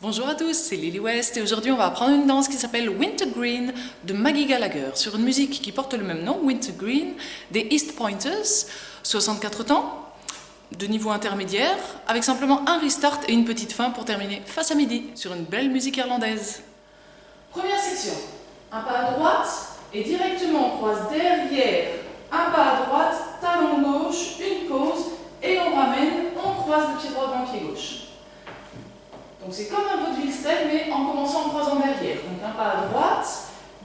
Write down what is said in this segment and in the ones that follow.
Bonjour à tous, c'est Lily West et aujourd'hui on va apprendre une danse qui s'appelle Wintergreen de Maggie Gallagher sur une musique qui porte le même nom, Wintergreen, des East Pointers, 64 temps, de niveau intermédiaire, avec simplement un restart et une petite fin pour terminer face à midi sur une belle musique irlandaise. Première section, un pas à droite et directement on croise derrière, un pas à droite, talon gauche, une pause et on ramène, on croise le pied droit devant le pied gauche. Donc c'est comme un vaudeville step, mais en commençant en croisant derrière. Donc un pas à droite,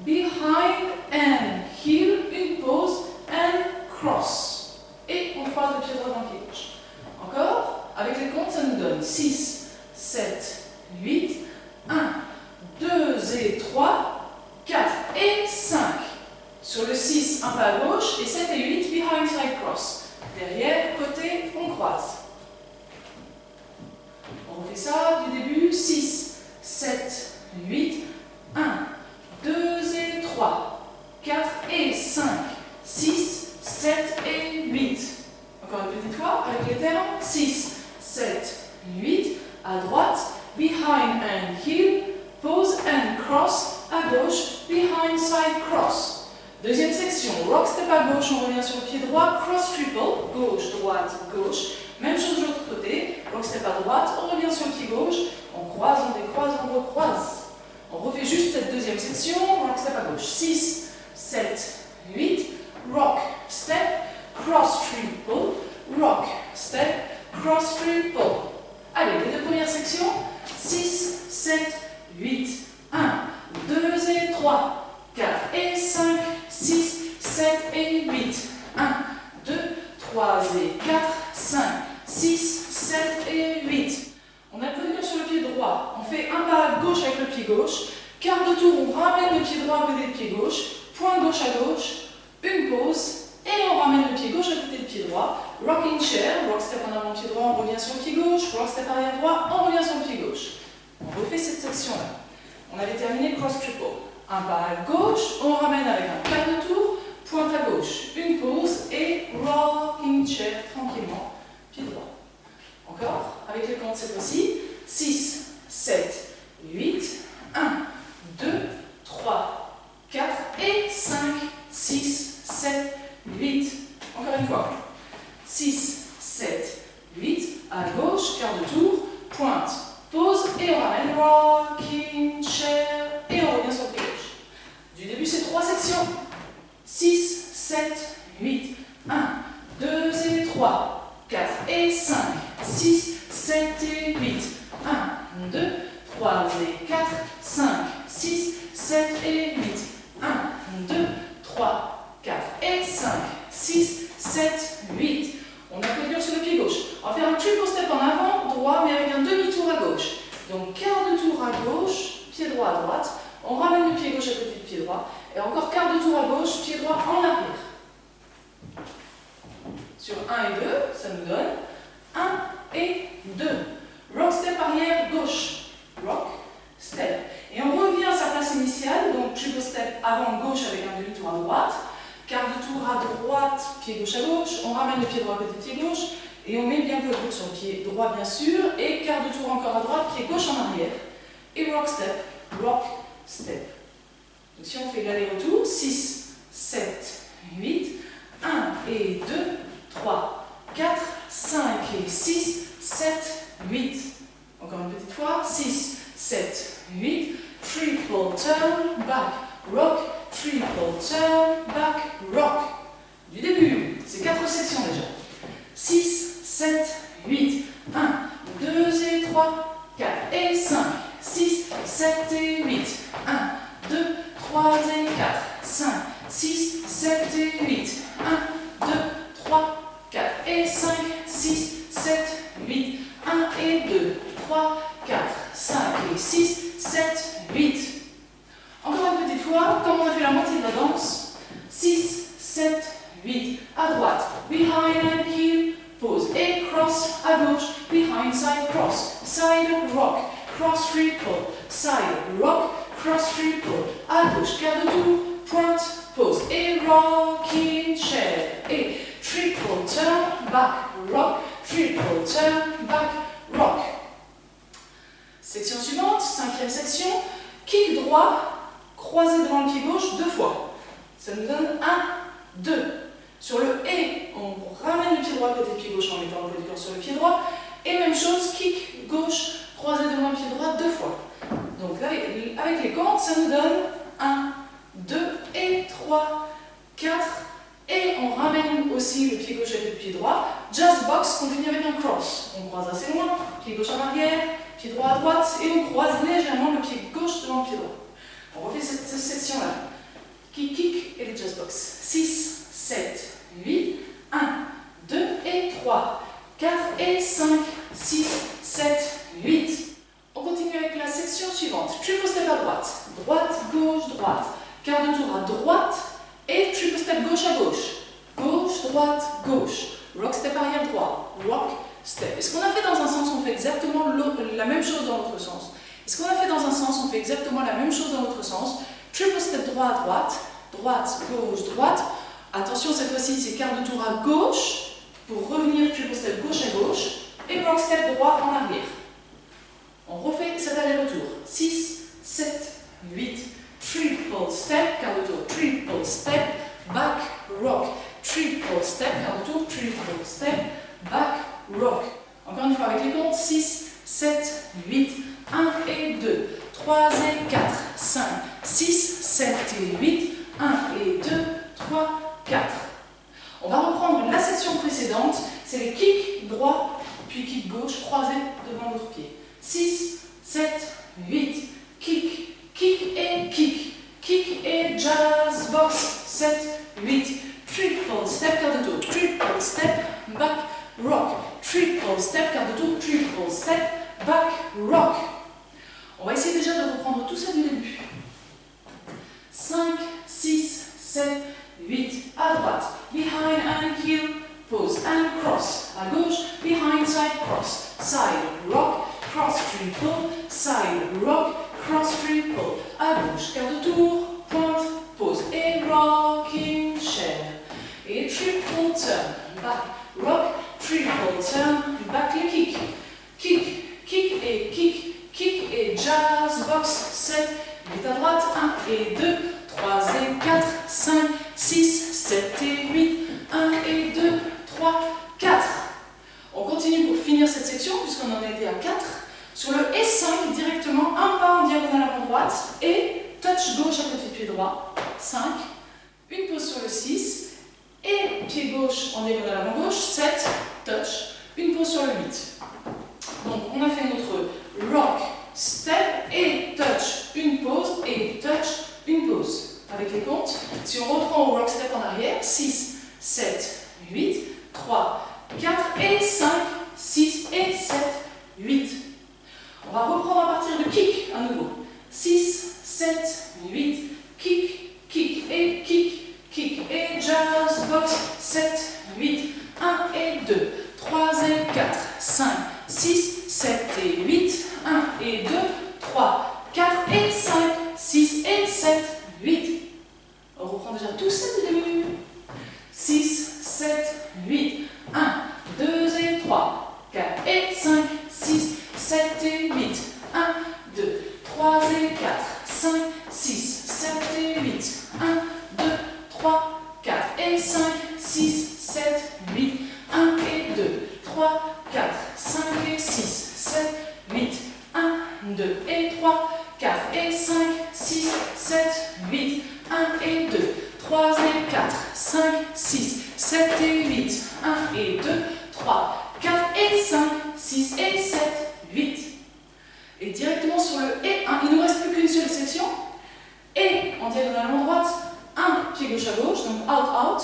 behind and heel, une pause, and cross. Et on croise le pied droit dans le pied gauche. Encore, avec les comptes, ça nous donne 6, 7, 8, 1, 2 et 3, 4 et 5. Sur le 6, un pas à gauche, et 7 et 8, behind side cross. Derrière, côté, on croise. On refait ça du début, 6, 7, 8, 1, 2 et 3, 4 et 5, 6, 7 et 8. Encore une petite fois, avec les termes, 6, 7, 8, à droite, behind and heel, pose and cross, à gauche, behind side cross. Deuxième section, rock step à gauche, on revient sur le pied droit, cross triple, gauche, droite, gauche. Même chose de l'autre côté, rock step à droite, on revient sur le pied gauche, on croise, on décroise, on recroise. On refait juste cette deuxième section, rock step à gauche. 6, 7, 8, rock, step, cross triple, rock, step, cross triple. Allez, les deux premières sections, 6, 7, 8, 1, 2 et 3, 4 et 5, 6, 7 et 8, 1, 2, 3 et 4, 5, 6, 7 et 8. On appuie sur le pied droit. On fait un pas à gauche avec le pied gauche. Quart de tour, on ramène le pied droit à côté du pied gauche. Point gauche à gauche. Une pause. Et on ramène le pied gauche à côté du pied droit. Rocking chair. Rock step en avant pied droit, on revient sur le pied gauche. Rock step arrière droit, on revient sur le pied gauche. On refait cette section-là. On avait terminé cross triple. Un pas à gauche, on ramène avec un quart de tour. Pointe à gauche, une pause et rocking chair tranquillement, pied droit. Encore, avec le compte cette fois-ci, 6, 7, 8, 1, 2, 3, 4 et 5, 6, 7, 8. Encore une fois, 6, 7, 8, à gauche, quart de tour, pointe, pause et on ramène, rocking chair et on revient sur le pied gauche. Du début, c'est 3 sections. 6, 7, 8, 1, 2 et 3, 4 et 5, 6, 7 et 8, 1, 2, 3 et 4, 5, 6, 7 et 8, 1, 2, 3, 4 et 5, 6, 7, 8. On appuie sur le pied gauche. On va faire un triple step en avant, droit, mais avec un demi-tour à gauche. Donc quart de tour à gauche, pied droit à droite. On ramène le pied gauche à côté du pied droit. Et encore quart de tour à gauche, pied droit en arrière. Sur 1 et 2, ça nous donne 1 et 2. Rock step arrière gauche. Rock, step. Et on revient à sa place initiale, donc triple step avant gauche avec un demi-tour à droite. Quart de tour à droite, pied gauche à gauche. On ramène le pied droit à côté du pied gauche. Et on met bien peu de route sur le pied droit, bien sûr. Et quart de tour encore à droite, pied gauche en arrière. Et rock step, rock, step. Donc si on fait l'aller-retour, 6, 7, 8, 1 et 2, 3, 4, 5 et 6, 7, 8. Encore une petite fois, 6, 7, 8, triple turn, back, rock, triple turn, back, rock. Du début, c'est 4 sections déjà. 6, 7, 8, 1, 2 et 3, 4 et 5, 6, 7 et 8, 1, 2, 3 et 4, 5, 6, 7 et 8, 1, 2, 3, 4 et 5, 6, 7, 8, 1 et 2, 3, 4, 5 et 6, 7, 8. Encore une petite fois, comme on a fait la moitié de la danse, 6, 7, 8, à droite, behind and heel, pause et cross, à gauche, behind side cross, side rock, cross triple, side rock, cross triple, à gauche, quart de tour, pointe, pause et rocking chair et triple turn, back, rock, triple turn, back, rock. Section suivante, 5e section, kick droit, croisé devant le pied gauche 2 fois. Ça nous donne 1, 2. Sur le et, on ramène le pied droit côté pied gauche en mettant le poids du corps sur le pied droit. Et même chose, kick gauche, croisé devant le pied droit 2 fois. Donc là, avec les comptes, ça nous donne 1, 2 et 3, 4. Et on ramène aussi le pied gauche avec le pied droit. Just box, on finit avec un cross. On croise assez loin, pied gauche en arrière, pied droit à droite, et on croise légèrement le pied gauche devant le pied droit. On refait cette section-là. Kick, kick et les just box. 6, 7, 8, 1, 2 et 3, 4 et 5, 6, 7, 8. On continue avec la section suivante. Triple step à droite. Droite, gauche, droite. Quart de tour à droite et triple step gauche à gauche. Gauche, droite, gauche. Rock step arrière droit. Rock step. Est-ce qu'on a fait dans un sens, on fait exactement la même chose dans l'autre sens? Est-ce qu'on a fait dans un sens, on fait exactement la même chose dans l'autre sens? Triple step droit à droite. Droite, gauche, droite. Attention, cette fois-ci, c'est quart de tour à gauche pour revenir triple step gauche à gauche et rock step droit en arrière. On refait cet aller-retour. 6, 7, 8, triple step, quart de tour, triple step, back, rock, triple step, quart de tour, triple step, back, rock. Encore une fois avec les comptes, 6, 7, 8, 1 et 2, 3 et 4, 5, 6, 7 et 8, 1 et 2, 3, 4. On va reprendre la section précédente, c'est les kicks droit, puis kick gauche, croisés devant l'autre pied. 6, 7, 8, kick, kick et jazz box, 7, 8, triple step, quart de tour, triple step, back, rock, triple step, quart de tour, triple step, back, rock. On va essayer déjà de reprendre tout ça du début. 5, 6, 7, 8, à droite, behind and heel, pose and cross, à gauche, behind, side, cross, side, rock, cross, triple, side, rock, cross, triple, à gauche, quart de tour, pointe, pose, et rocking chair, et triple turn, back, rock, triple turn, back, le kick, kick et jazz box, 7, 8 à droite, 1 et 2, 3 et 4, 5, 6, 7 et 8, 1 et 2, 3, 4. On continue pour finir cette section, puisqu'on en était à 4. Sur le S5, directement, un pas en diagonale avant droite et touch gauche à côté de pied droit, 5. Une pause sur le 6 et pied gauche en diagonale avant gauche, 7, touch. Une pause sur le 8. Donc on a fait notre rock, step et touch, une pause et touch, une pause. Avec les comptes, si on reprend au rock step en arrière, 6, 7, 8, 3, 4 et 5, 6 et 7, 8. On va reprendre à partir de kick à nouveau. 6, 7, 8, kick et jazz box, 7, 8, 1 et 2, 3 et 4, 5, 6, 7 et 8, 1 et 2, 3, 4 et 5, 6 et 7, 8. On reprend déjà tout ça du début. 6, 7, 8, 1, 2 et 3, 4 et 5, 6, 7 et 8, 1, 2, 3 et 4, 5, 6, 7 et 8, 1, 2, 3, 4 et 5, 6, 7, 8, 1 et 2, 3, 4, 5 et 6, 7, 8, 1, 2 et 3, 4 et 5, 6, 7, 8, 1 et 2, 3 et 4, 5, 6, 7 et 8, 1 et 2, 3, 4 et 5, 6 et 7, 8. Et directement sur le et 1, il ne nous reste plus qu'une seule section. Et en diagonale à droite, un pied gauche à gauche, donc out, out.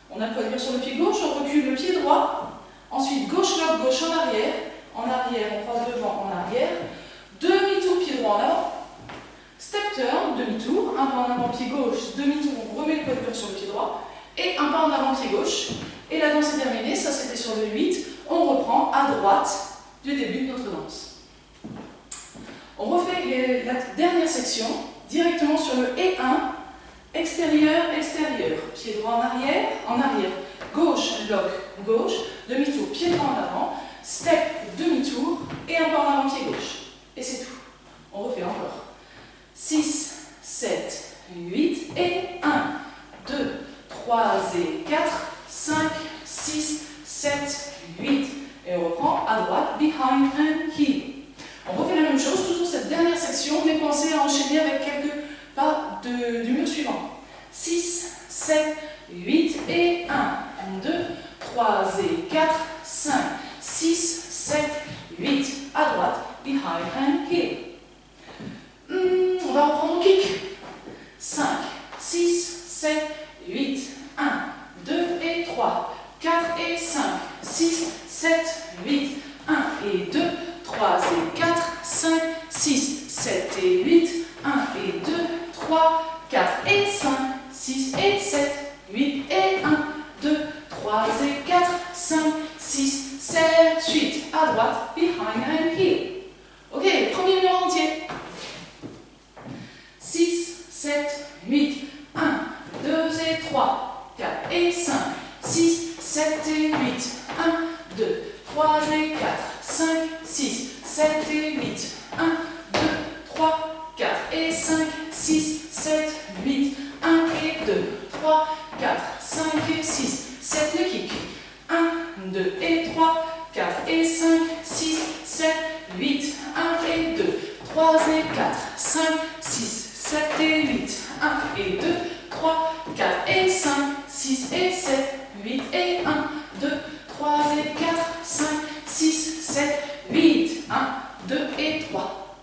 On a le poids de sur le pied gauche, on recule le pied droit. Ensuite, gauche, lock, gauche en arrière. En arrière, on croise devant, en arrière. Demi-tour, pied droit en avant. Step turn, demi-tour. Un pas en avant, pied gauche. Demi-tour, on remet le poids de sur le pied droit. Et un pas en avant, pied gauche. Et la danse est terminée. Ça, c'était sur le 8. On reprend à droite du début de notre danse. On refait la dernière section directement sur le et 1. Extérieur, extérieur. Pied droit en arrière. Gauche, lock, gauche. Demi-tour, pied droit en avant. Step, demi-tour. Et un pas en avant, pied gauche. Et c'est tout. même chose, toujours cette dernière section, mais pensez à enchaîner avec quelques pas du mur suivant. 6, 7, 8 et 1, 2, 3 et 4, 5, 6, 7, 8. À droite, behind and heel. On va reprendre au kick. 5, 6, 7, 8, 1, 2 et 3, 4 et 5, 6, 7, 8, 1 et 2, 3 et 4, 5, 6, 7 et 8, 1 et 2, 3, 4 et 5, 6 et 7, 8 et 1, 2, 3 et 4, 5, 6, 7, 8. À droite, behind and heel. Ok, premier mur entier. 6, 7, 8, 1, 2 et 3, 4 et 5, 6, 7 et 8, 1, 2, 3 et 4, 5, 6, 7 et 8, 1, 2, 3, 4 et 5, 6, 7, 8, 1 et 2, 3, 4, 5 et 6, 7 le kick, 1, 2 et 3, 4 et 5, 6, 7, 8, 1 et 2, 3 et 4, 5, 6, 7 et 8, 1 et 2, 3, 4 et 5, 6 et 7, 8 et 1, 2, 3 et 4, 5, 6, 7, 8, 1, 2 et 3.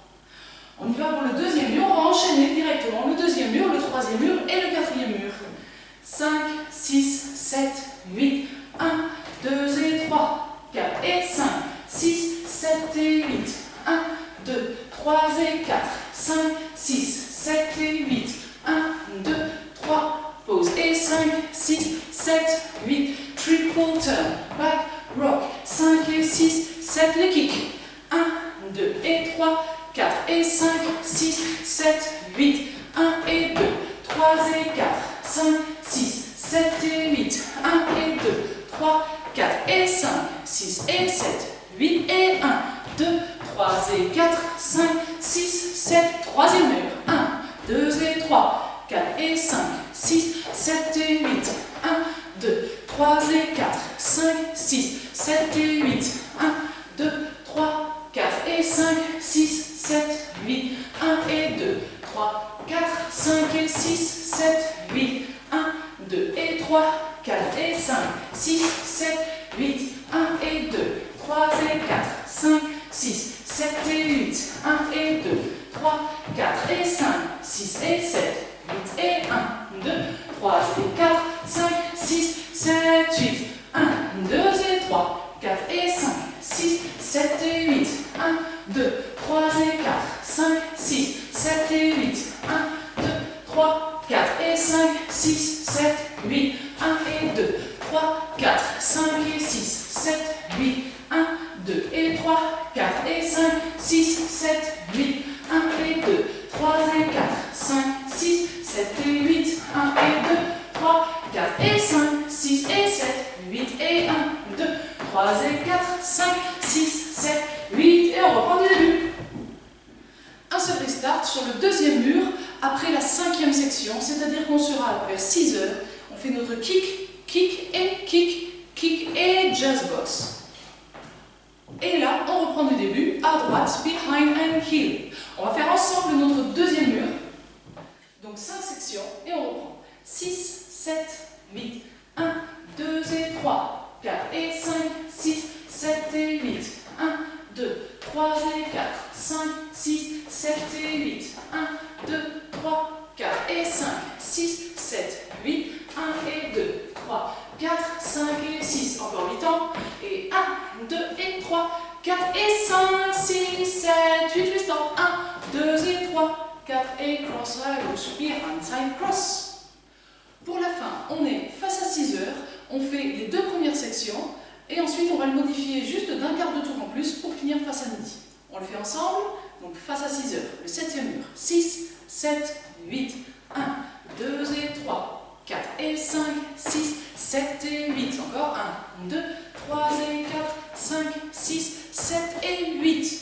On y va pour le deuxième mur, on va enchaîner directement le deuxième mur, le troisième mur et le quatrième mur. 5, 6, 7, 8, 1, 2 et 3, 4 et 5, 6, 7 et 8, 1, 2, 3 et 4, 5, 6, 7 et 8, 1, 2, 3, pause et 5, 6, 7, 8, triple turn, back, rock, 5 et 6, 7 le kick, 1, 2 et 3, 4 et 5, 6, 7, 8, 1 et 2, 3 et 4, 5, 6, 7 et 8, 1 et 2, 3, 4 et 5, 6 et 7, 8 et 1, 2, 3 et 4, 5, 6, 7, troisième mur, 1, 2 et 3, 4 et 5, 6, 7 et 8, 1, 2, 3 et 4, 5, 6, 7 et 8, 1, 2, 3, 4 et 5, 6, 7, 8, 1 et 2, 3, 4, 5 et 6, 7, 8, 1, 2 et 3, 4 et 5, 6, 7, 8, 1 et 2, 3 et 4, 5, 6, 7 et 8, 1 et 2, 3, 4 et 5, 6 et 7, 8 et 1, 2, 3 et 4, 5, 6, 7, 8, 1, 2 et 3, 4 et 5, 6, 7 et 8, 1, 2, 3 et 4, 5, 6, 7 et 8, 1, 2, 3, 4 et 5, 6, 7, 8, 1 et 2, 3, 4, 5 et 6, 7, 8, 1, 2 et 3, 4 et 5, 6, 7, 8, 1 et 2, 3 et 4, 5, 6, 7 et 8, 1 et 2, 3, 4 et 5, 6 et 7, 8 et 1, 2, 3 et 4, 5, 6, 7, 8 et on reprend du début. Un seul restart sur le deuxième mur après la cinquième section, c'est-à-dire qu'on sera vers 6 heures. On fait notre kick, kick et kick, kick et jazz box. Et là, on reprend du début, à droite, behind and heel. On va faire ensemble notre deuxième mur. Donc 5 sections et on reprend. 6, 7, 8, 1, 2 et 3, 4 et 5, 6, 7 et 8, 1, 2, 3 et 4, 5, 6, 7 et 8, 1, 2, 3, 4 et 5, 6, 7, 8, 1 et 2, 3, 4, 5 et 6, encore 8 ans, et 1, 2 et 3, 4 et 5, 6, 7, 8, juste en 1, 2 et 3, 4 et cross à gauche, behind side cross. Pour la fin, on est face à 6 heures, on fait les 2 premières sections, et ensuite on va le modifier juste d'un quart de tour en plus pour finir face à midi. On le fait ensemble, donc face à 6 heures, le 7e mur, 6, 7, 8, 1, 2 et 3, 4 et 5, 6, 7 et 8, encore 1, 2, 3 et 4, 5, 6, 7 et 8.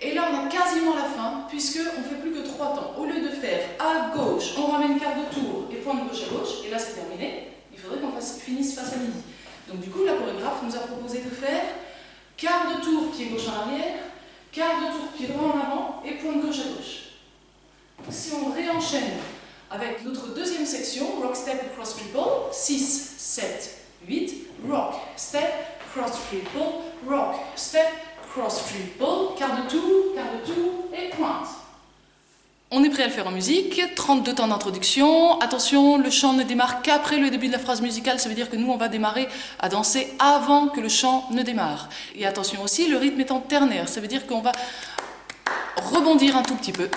Et là on a quasiment la fin, puisqu'on ne fait plus que 3 temps. Au lieu de faire à gauche, on ramène quart de tour et point de gauche à gauche, et là c'est terminé, il faudrait qu'on finisse face à midi. Donc du coup la chorégraphe nous a proposé de faire quart de tour pied gauche en arrière, quart de tour, pied droit en avant et pointe gauche à gauche. Si on réenchaîne avec notre deuxième section, rock, step, cross, triple, 6, 7, 8, rock, step, cross, triple, rock, step, cross, triple, quart de tour et pointe. On est prêt à le faire en musique, 32 temps d'introduction. Attention, le chant ne démarre qu'après le début de la phrase musicale, ça veut dire que nous on va démarrer à danser avant que le chant ne démarre. Et attention aussi, le rythme est en ternaire, ça veut dire qu'on va rebondir un tout petit peu.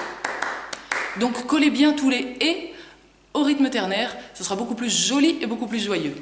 Donc collez bien tous les « et » au rythme ternaire, ce sera beaucoup plus joli et beaucoup plus joyeux.